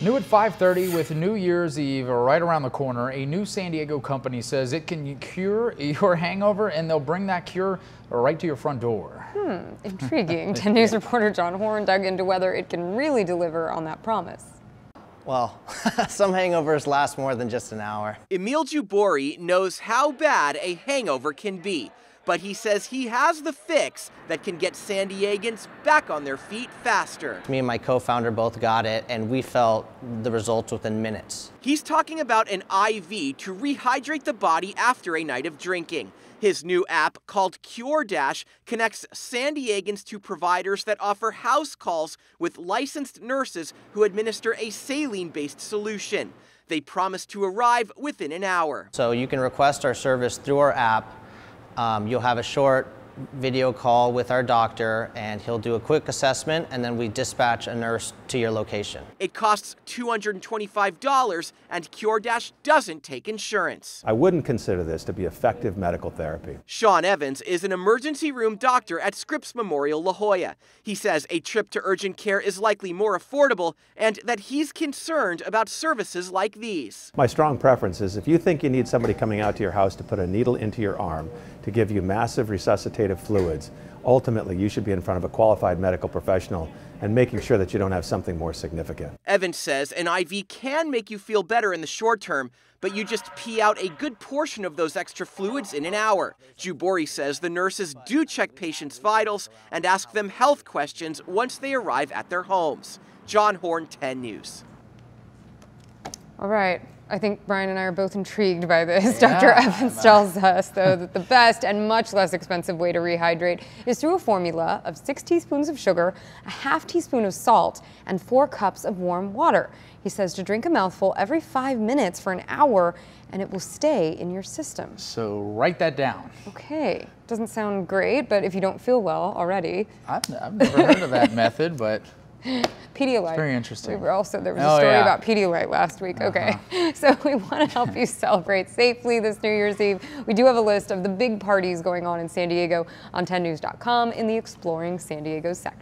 New at 5:30 with New Year's Eve right around the corner, a new San Diego company says it can cure your hangover, and they'll bring that cure right to your front door. Intriguing. 10 News reporter John Horn dug into whether it can really deliver on that promise. Well, some hangovers last more than just an hour. Emil Jubori knows how bad a hangover can be, but he says he has the fix that can get San Diegans back on their feet faster. Me and my co-founder both got it, and we felt the results within minutes. He's talking about an IV to rehydrate the body after a night of drinking. His new app, called Cure Dash, connects San Diegans to providers that offer house calls with licensed nurses who administer a saline-based solution. They promise to arrive within an hour. So you can request our service through our app. You'll have a short video call with our doctor, and he'll do a quick assessment, and then we dispatch a nurse to your location. It costs $225, and Cure Dash doesn't take insurance. I wouldn't consider this to be effective medical therapy. Sean Evans is an emergency room doctor at Scripps Memorial La Jolla. He says a trip to urgent care is likely more affordable, and that he's concerned about services like these. My strong preference is if you think you need somebody coming out to your house to put a needle into your arm to give you massive resuscitative fluids, ultimately you should be in front of a qualified medical professional and making sure that you don't have something more significant. Evans says an IV can make you feel better in the short term, but you just pee out a good portion of those extra fluids in an hour. Jubori says the nurses do check patients' vitals and ask them health questions once they arrive at their homes. John Horn, 10 News. All right. I think Brian and I are both intrigued by this. Dr. Evans tells us, though, that the best and much less expensive way to rehydrate is through a formula of 6 teaspoons of sugar, a ½ teaspoon of salt, and 4 cups of warm water. He says to drink a mouthful every 5 minutes for an hour, and it will stay in your system. So write that down. Okay. Doesn't sound great, but if you don't feel well already. I've never heard of that method, but Pedialyte. it's very interesting. There was a story about Pedialyte last week. Okay, so we want to help you celebrate safely this New Year's Eve. We do have a list of the big parties going on in San Diego on 10news.com in the Exploring San Diego section.